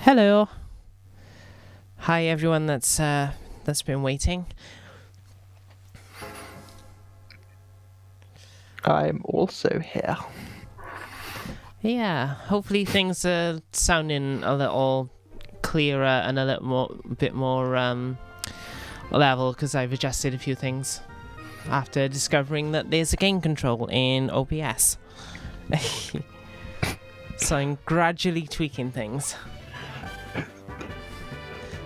Hello. Hi everyone that's been waiting. I'm also here. Yeah, hopefully things are sounding a little clearer and a bit more level because I've adjusted a few things after discovering that there's a gain control in OBS. So I'm gradually tweaking things.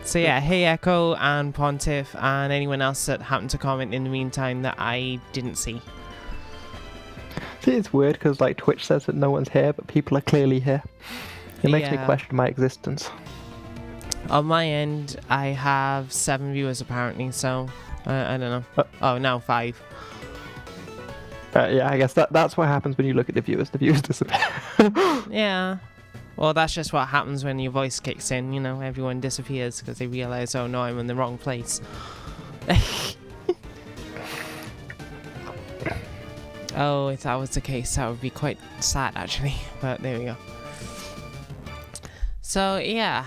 So yeah, hey Echo and Pontiff and anyone else that happened to comment in the meantime that I didn't see. See, it's weird because like Twitch says that no one's here, but people are clearly here. It makes me question my existence. On my end, I have 7 viewers apparently, so I don't know. Oh, now 5. Yeah, I guess that's what happens when you look at the viewers. The viewers disappear. Yeah. Well, that's just what happens when your voice kicks in, you know, everyone disappears because they realise, oh no, I'm in the wrong place. Oh, if that was the case, that would be quite sad actually, but there we go. So, yeah.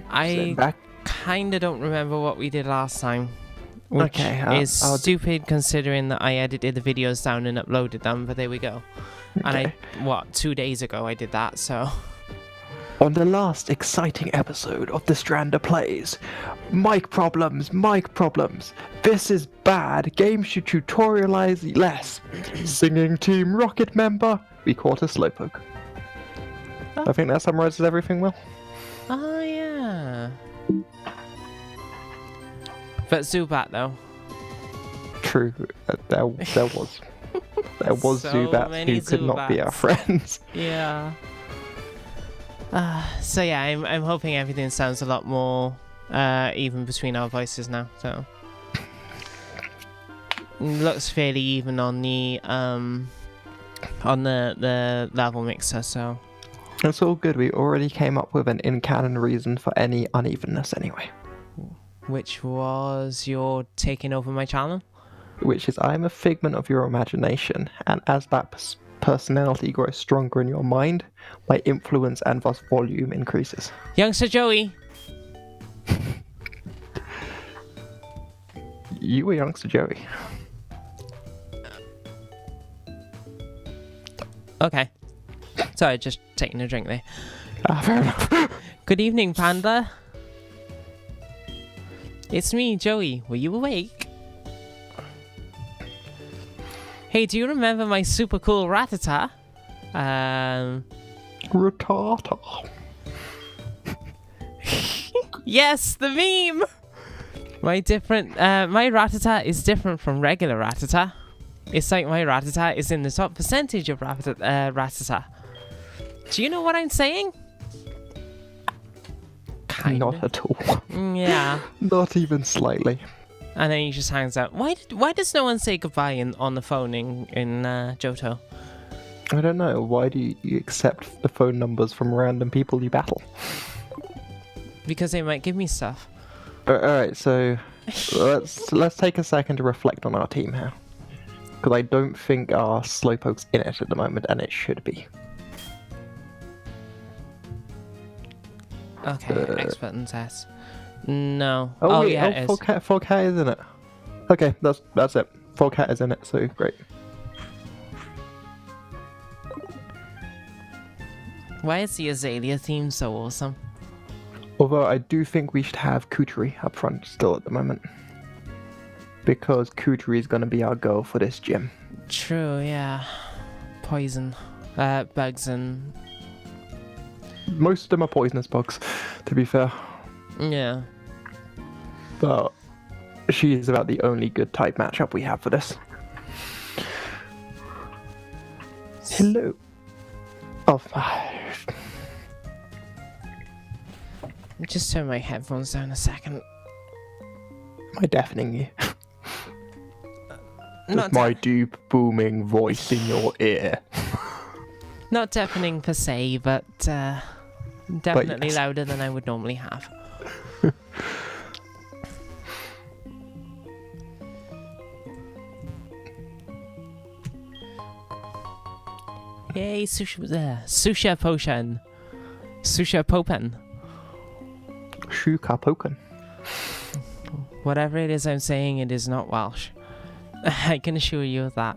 I kinda don't remember what we did last time. Which is stupid considering that I edited the videos down and uploaded them, but there we go. Okay. And 2 days ago I did that, so... On the last exciting episode of Distranda Plays, mic problems. This is bad. Games should tutorialize less. Singing Team Rocket member, we caught a slowpoke. Oh. I think that summarizes everything well. Oh, yeah. But Zubat, though. True, there was. There was so Zubats who could not be our friends. Yeah. So yeah, I'm hoping everything sounds a lot more even between our voices now. So looks fairly even on the level mixer. So it's all good. We already came up with an in-canon reason for any unevenness, anyway. Which was your taking over my channel? Which is I'm a figment of your imagination, and as that personality grows stronger in your mind, my influence and thus volume increases. Youngster Joey! You were Youngster Joey. Okay. Sorry, just taking a drink there. Fair enough. Good evening, Panda. It's me, Joey. Were you awake? Hey, do you remember my super cool Rattata? Rattata. Yes, the meme! My Rattata is different from regular Rattata. It's like my Rattata is in the top percentage of Rattata. Do you know what I'm saying? Kinda. Not at all. Yeah. Not even slightly. And then he just hangs out. Why does no one say goodbye on the phone in Johto? I don't know. Why do you accept the phone numbers from random people you battle? Because they might give me stuff. Alright, so let's take a second to reflect on our team here. Because I don't think our Slowpoke's in it at the moment, and it should be. Okay, X button test. No. Oh wait, yeah, it is. Foghat is in it. Okay, that's it. Foghat is in it, so great. Why is the Azalea theme so awesome? Although I do think we should have Kutri up front still at the moment. Because Kutri is going to be our goal for this gym. True, yeah. Poison. Bugs and... Most of them are poisonous bugs, to be fair. Yeah. But she is about the only good type matchup we have for this. Hello. Oh, just turn my headphones down a second. Am I deafening you? Not my deep booming voice in your ear. Not deafening per se, but definitely louder than I would normally have. Yay, Susha Potion. Susha Popen. Shuka Poken. Whatever it is I'm saying, it is not Welsh. I can assure you of that.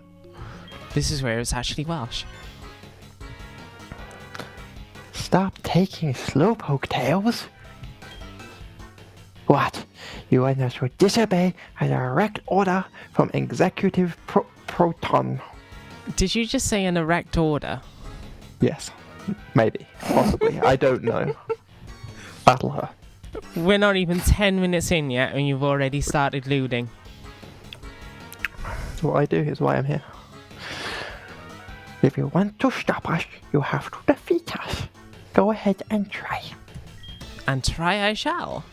This is where it's actually Welsh. Stop taking Slowpoke Tails. What? You others will disobey a direct order from Executive Proton. Did you just say an erect order? Yes. Maybe. Possibly. I don't know. Battle her. We're not even 10 minutes in yet and you've already started looting. What I do is why I'm here. If you want to stop us, you have to defeat us. Go ahead and try. And try I shall.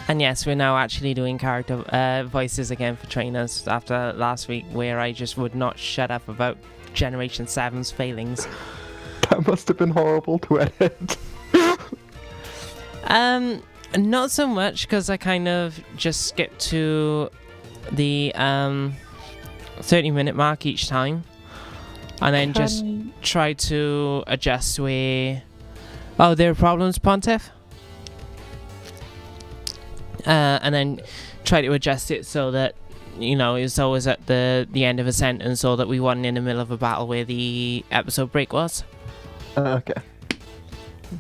And yes, we're now actually doing character voices again for trainers after last week where I just would not shut up about Generation 7's failings. That must have been horrible to edit. Not so much because I kind of just skipped to the 30-minute mark each time. And then just try to adjust where... Oh, there are problems, Pontiff? And then try to adjust it so that, you know, it's always at the end of a sentence so that we weren't in the middle of a battle where the episode break was. Okay.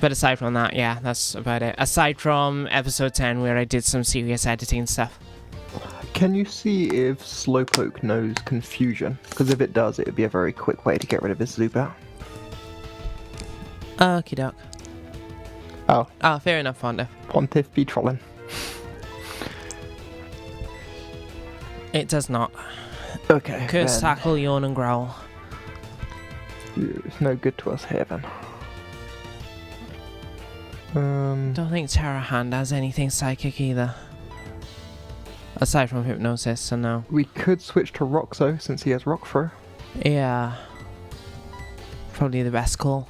But aside from that, yeah, that's about it. Aside from episode 10 where I did some serious editing stuff. Can you see if Slowpoke knows confusion? Because if it does, it would be a very quick way to get rid of his Zubat. Okie doke. Oh, fair enough, Pontiff. Pontiff be trolling. It does not. Okay. Curse, tackle, yawn, and growl. It's no good to us here then. Don't think Terra Hand has anything psychic either. Aside from hypnosis, so no. We could switch to Roxo since he has Rock Throw. Yeah. Probably the best call.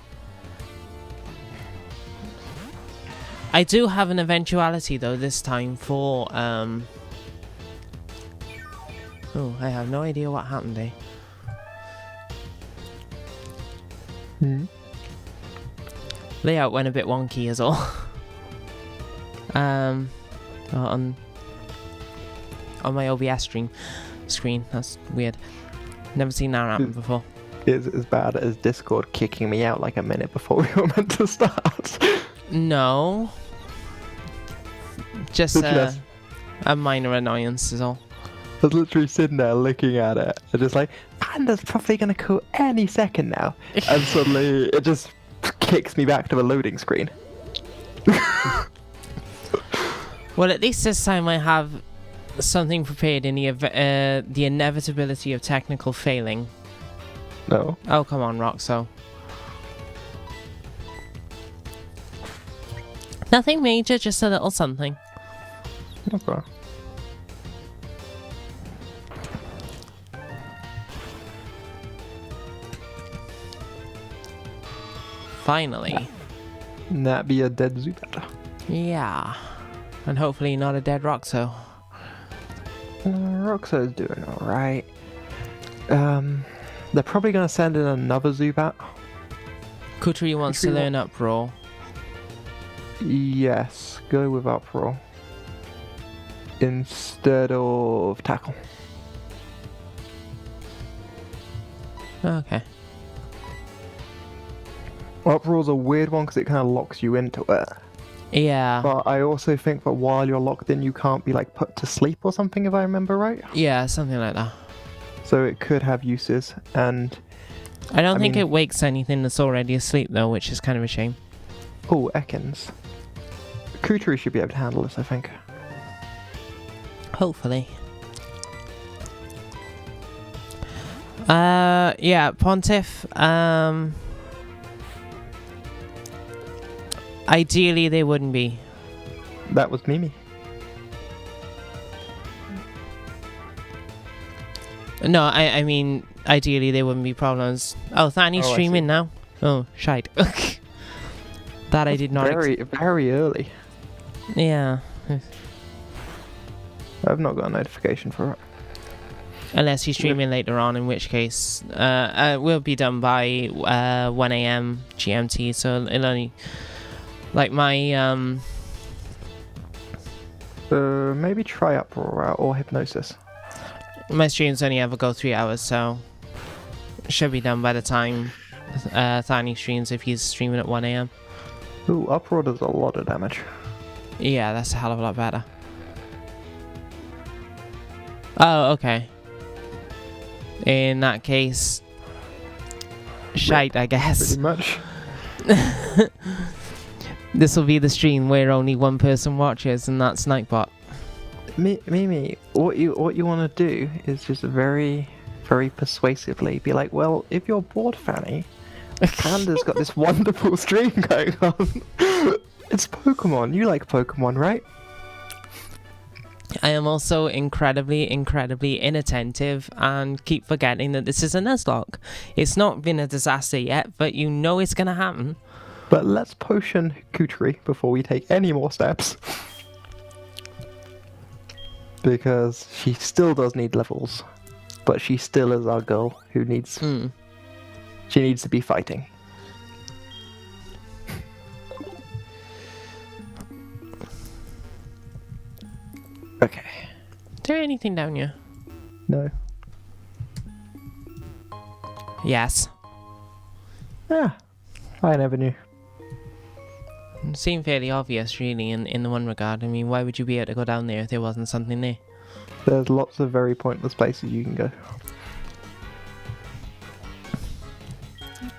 I do have an eventuality though this time for Oh, I have no idea what happened there. Layout went a bit wonky as all. On my OBS screen. That's weird. Never seen that happen before. Is it as bad as Discord kicking me out like a minute before we were meant to start? No. Just a minor annoyance is all. I was literally sitting there looking at it and just like, Panda's probably going to call any second now. And suddenly it just kicks me back to the loading screen. Well, at least this time I have something prepared in the inevitability of technical failing. No. Oh, come on, Roxo. Nothing major, just a little something. Okay. Finally. That be a dead Zubat. Yeah. And hopefully not a dead Roxo. Roxo's doing alright. They're probably going to send in another Zubat. Kutri wants to learn Uproar. Yes, go with Uproar. Instead of Tackle. Okay. Uproar's a weird one because it kind of locks you into it. Yeah. But I also think that while you're locked in, you can't be like put to sleep or something, if I remember right. Yeah, something like that. So it could have uses, and I don't think it wakes anything that's already asleep though, which is kind of a shame. Oh, Ekans. Kutri should be able to handle this, I think. Hopefully. Yeah, Pontiff. Ideally, they wouldn't be. That was Mimi. No, I mean, ideally, there wouldn't be problems. Oh, Thani's streaming now. Oh, shite. That I did not. Very early. Yeah. I've not got a notification for it. Unless you're streaming later on, in which case we'll be done by 1 a.m. GMT, so it'll only... Like my... maybe try Uproar out or Hypnosis. My streams only ever go 3 hours, so... Should be done by the time Thani streams if he's streaming at 1 a.m. Ooh, Uproar does a lot of damage. Yeah, that's a hell of a lot better. Oh, okay. In that case... Shite, I guess. Pretty much. This will be the stream where only one person watches, and that's Nightbot. Mimi, what you want to do is just very, very persuasively be like, well, if you're bored, Fanny, Panda's got this wonderful stream going on. It's Pokemon. You like Pokemon, right? I am also incredibly, incredibly inattentive and keep forgetting that this is a Nuzlocke. It's not been a disaster yet, but you know it's going to happen. But let's potion Kutri before we take any more steps. Because she still does need levels. But she still is our girl who needs... She needs to be fighting. Okay. Is there anything down here? No. Yes. Ah, I never knew. It seemed fairly obvious, really, in the one regard. I mean, why would you be able to go down there if there wasn't something there? There's lots of very pointless places you can go.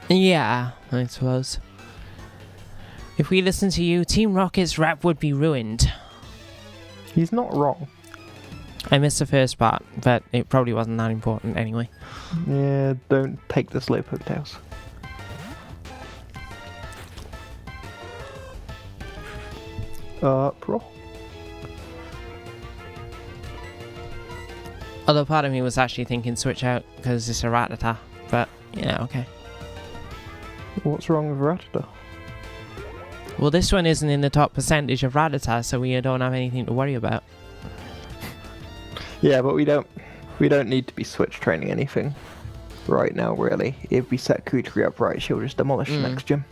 Yeah, I suppose. If we listened to you, Team Rocket's rap would be ruined. He's not wrong. I missed the first part, but it probably wasn't that important anyway. Yeah, don't take the slow poketails. Pro. Although part of me was actually thinking switch out because it's a Rattata, but yeah, okay. What's wrong with Rattata? Well, this one isn't in the top percentage of Rattata, so we don't have anything to worry about. Yeah, but we don't need to be switch training anything right now, really. If we set Kutri up right, she'll just demolish the next gym.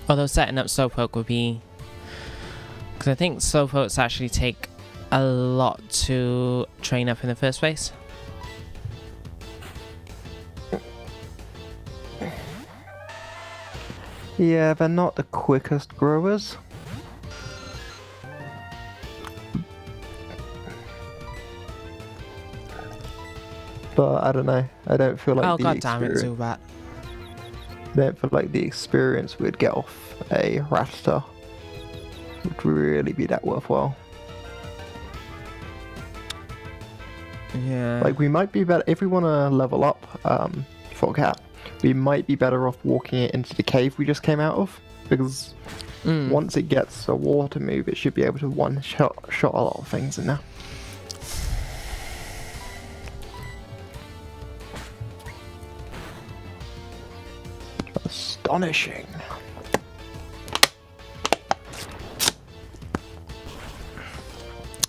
Although setting up Slowpoke would be... Because I think Slowpokes actually take a lot to train up in the first place. Yeah, they're not the quickest growers. But I don't know. I don't feel like Oh god damn it, Zubat. I don't feel like the experience we'd get off a Rattata would really be that worthwhile. Yeah. Like, we might be better if we want to level up for Cat. We might be better off walking it into the cave we just came out of, because once it gets a water move, it should be able to one-shot a lot of things in there. Astonishing.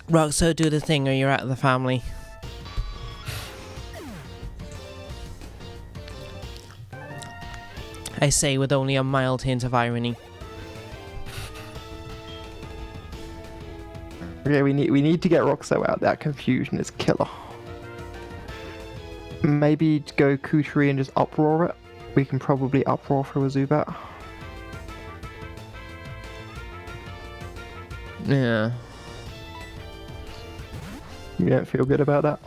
Roxo, do the thing or you're out of the family. I say with only a mild hint of irony. Okay, we need to get Roxo out. That confusion is killer. Maybe go Kutri and just uproar it. We can probably uproar for a Zubat. Yeah. You don't feel good about that?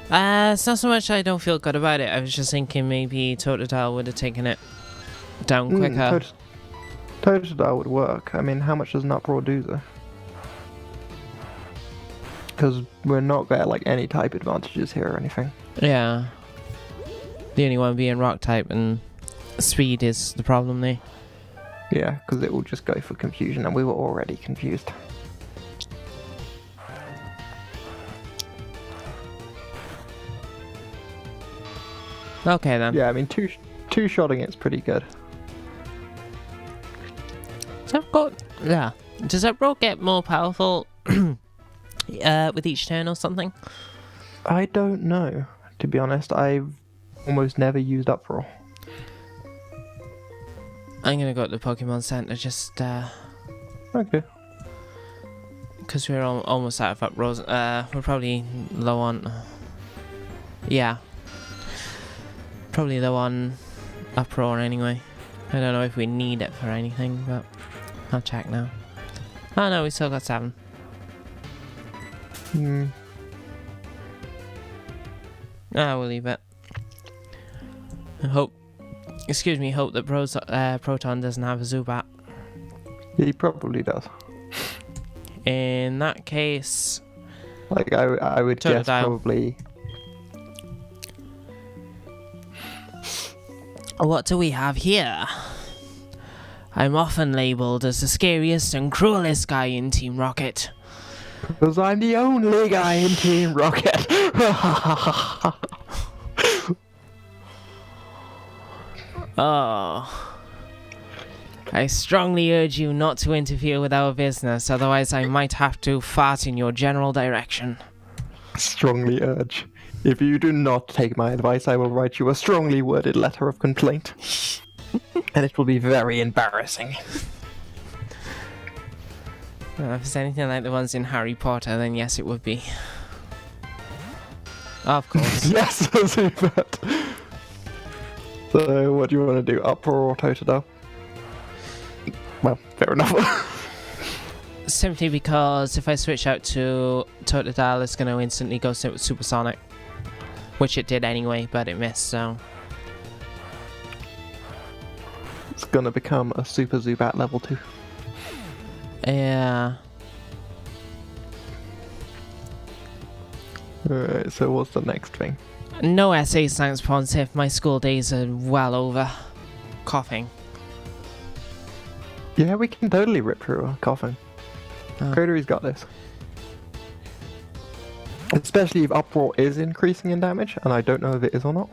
It's not so much I don't feel good about it. I was just thinking maybe Totodile would have taken it down quicker. Totodile would work. I mean, how much does an uproar do though? Because we're not getting like any type advantages here or anything. Yeah. The only one being rock type, and speed is the problem there. Yeah, because it will just go for confusion, and we were already confused. Okay then. Yeah, I mean, two-shotting it's pretty good. So I've got... Yeah. Does that rock get more powerful with each turn or something? I don't know, to be honest. I've almost never used Uproar. I'm gonna go to the Pokemon Center just Okay. because we're almost out of Uproars. We're probably low on. Yeah. Probably low on Uproar anyway. I don't know if we need it for anything, but I'll check now. Oh no, we still got 7. We'll leave it. I hope that Proton doesn't have a Zubat. He probably does. In that case, Like, I would guess Totodile. probably... what do we have here? I'm often labelled as the scariest and cruelest guy in Team Rocket. Because I'm the only guy in Team Rocket. Oh. I strongly urge you not to interfere with our business, otherwise I might have to fart in your general direction. Strongly urge. If you do not take my advice, I will write you a strongly worded letter of complaint. And it will be very embarrassing. Well, if it's anything like the ones in Harry Potter, then yes, it would be. Of course. Yes, I'll do that. So, what do you want to do? Uproar or Totodile? Well, fair enough. Simply because if I switch out to Totodile, it's going to instantly go Supersonic. Which it did anyway, but it missed, so... It's gonna become a Super Zubat level 2. Yeah. Alright, so what's the next thing? No essays, thanks, Pontiff. My school days are well over. Coughing. Yeah, we can totally rip through a coffin. Oh. Cotery's got this. Especially if Uproar is increasing in damage, and I don't know if it is or not.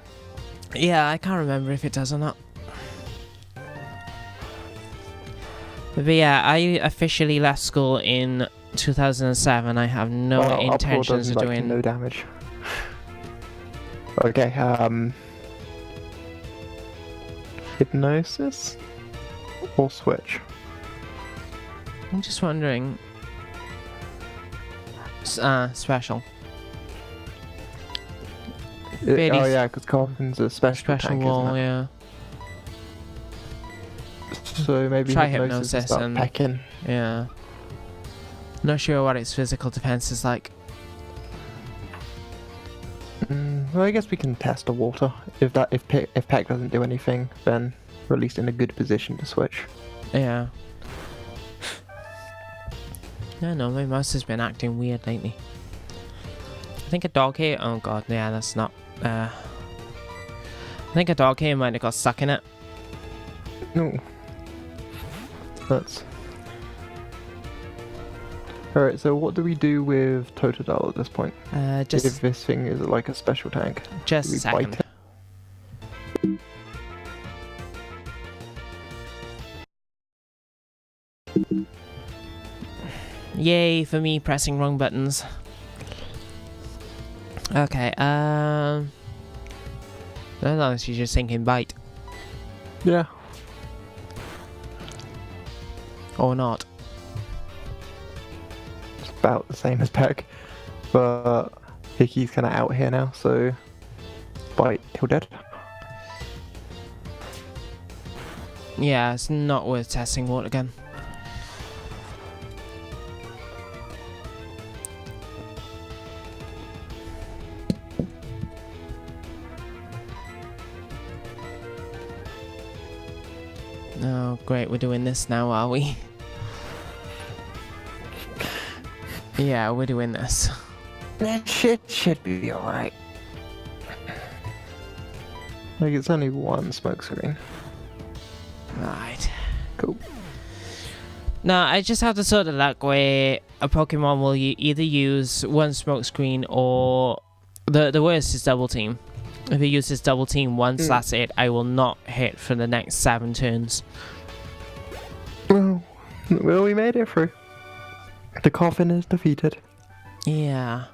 Yeah, I can't remember if it does or not. But yeah, I officially left school in 2007. I have no intentions of doing... no damage. Okay, Hypnosis? Or Switch? I'm just wondering... special. Oh yeah, because Coffin's a special tank, wall, isn't it? yeah. So maybe Try Hypnosis and start and- pecking. Yeah. Not sure what its physical defense is like. Well, I guess we can test the water. If Peck doesn't do anything, then we're at least in a good position to switch. Yeah. I know, my mouse has been acting weird lately. I think a dog hair. Oh god, yeah, that's not. I think a dog hair might have got stuck in it. No. That's... Alright, so what do we do with Totodile at this point? If Just this thing is like a special tank. just Do a we bite second. it? Yay for me pressing wrong buttons. Okay, as long as you're just thinking bite. Yeah. Or not. It's about the same as Peck. But Hickey's kind of out here now, so... Bite till dead. Yeah, it's not worth testing water gun. Oh, great, we're doing this now, are we? Yeah, we're doing this. That shit should be alright. Like, it's only one smoke screen. Right. Cool. No, I just have the sort of luck where a Pokemon will either use one smoke screen or... The worst is double team. If it uses double team once, that's it. I will not hit for the next 7 turns. Well, we made it through. The coffin is defeated. Yeah.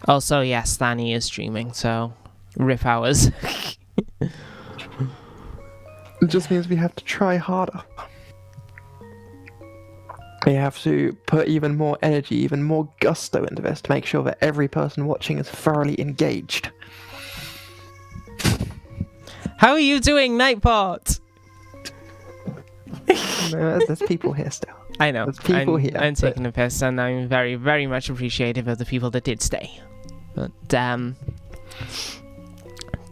Also, yes, Stanny is streaming, so rip hours. It just means we have to try harder. We have to put even more energy, even more gusto into this to make sure that every person watching is thoroughly engaged. How are you doing, Nightpot? No, there's people here still. I know. There's people here. I'm taking a piss, and I'm very, very much appreciative of the people that did stay. But,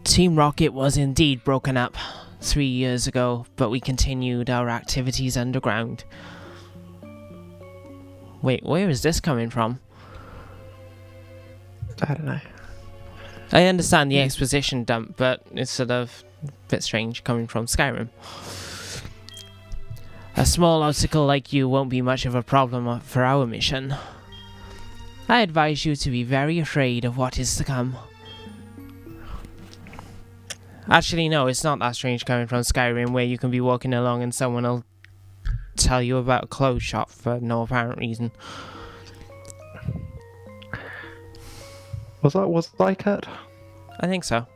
Team Rocket was indeed broken up 3 years ago, but we continued our activities underground. Wait, where is this coming from? I don't know. I understand the exposition dump, but it's sort of a bit strange coming from Skyrim. A small obstacle like you won't be much of a problem for our mission. I advise you to be very afraid of what is to come. Actually, no, it's not that strange coming from Skyrim, where you can be walking along and someone will tell you about a clothes shop for no apparent reason. Was I Kurt? I think so.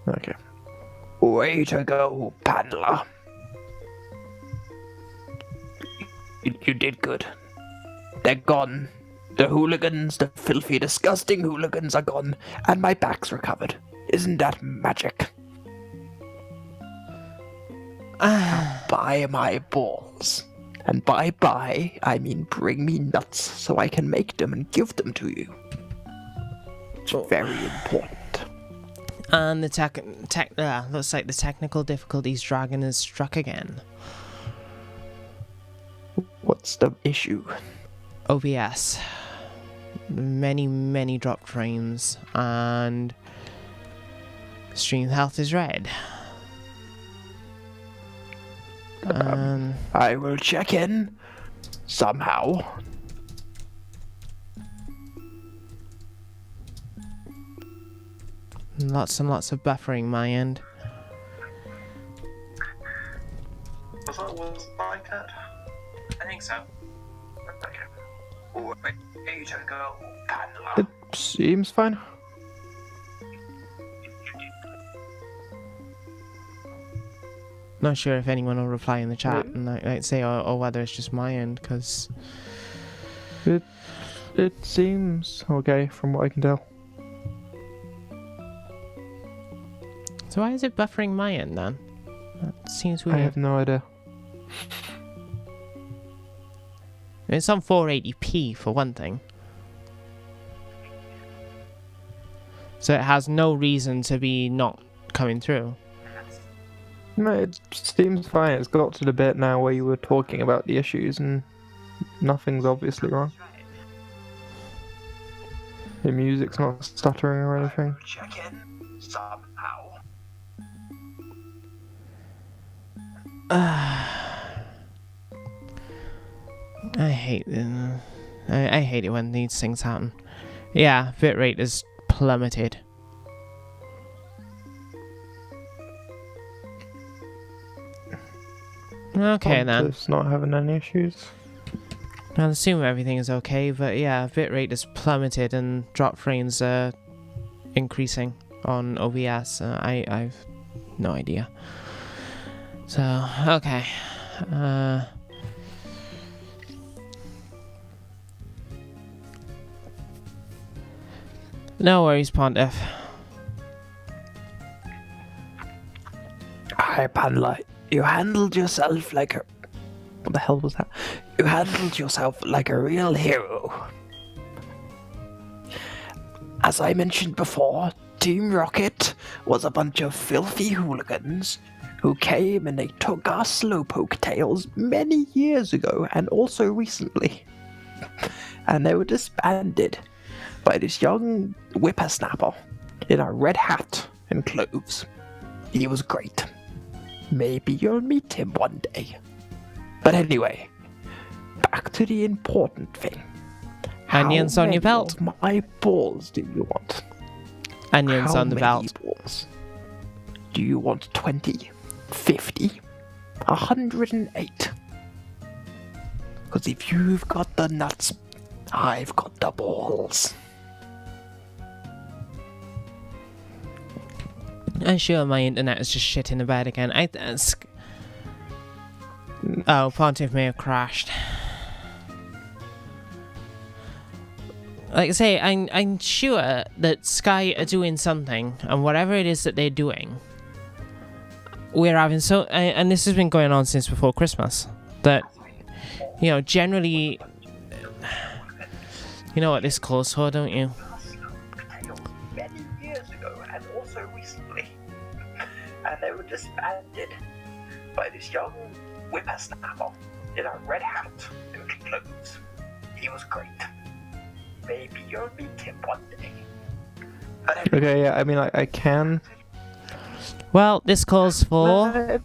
Okay. Way to go, Paddler. You did good. They're gone. The hooligans, the filthy, disgusting hooligans are gone, and my back's recovered. Isn't that magic? Now buy my balls. And by buy, I mean bring me nuts so I can make them and give them to you. It's very important. And the looks like the technical difficulties dragon has struck again. What's the issue? OBS. Many dropped frames, and stream health is red. I will check in somehow. Lots and lots of buffering my end. Was like it? I think so. Okay. Way to go, Paddler. It seems fine. Not sure if anyone will reply in the chat and like say or whether it's just my end, because it seems okay from what I can tell. So why is it buffering my end then? That seems weird. I have no idea. It's on 480p for one thing. So it has no reason to be not coming through. No, it seems fine. It's got to the bit now where you were talking about the issues and nothing's obviously wrong. The music's not stuttering or anything. Check in somehow. I hate it when these things happen. Yeah, bitrate is plummeted. Okay then. It's not having any issues. I'll assume everything is okay, but yeah, bitrate is plummeted and drop frames are increasing on OBS. I've no idea. So, okay. No worries, Pontiff. Hi, Paddler. You handled yourself like a... What the hell was that? You handled yourself like a real hero. As I mentioned before, Team Rocket was a bunch of filthy hooligans who came and they took our slowpoke tails many years ago and also recently. And they were disbanded by this young whippersnapper in a red hat and clothes. He was great. Maybe you'll meet him one day. But anyway, back to the important thing. Onions on your belt. How many of my balls do you want? Onions on the How many belt. balls? Do you want 20, 50, 108? Because if you've got the nuts, I've got the balls. I'm sure my internet is just shit in the bed again. Oh, Pontiff may have crashed. Like I say, I'm sure that Sky are doing something, and whatever it is that they're doing, we're having and this has been going on since before Christmas. That, you know, generally, you know what this calls for, don't you? Many years ago, and also recently, and they were disbanded by this young whippersnapper in a red hat and clothes. He was great. Maybe you'll meet him one day. But Okay, yeah, I mean, I can. Well, this calls for...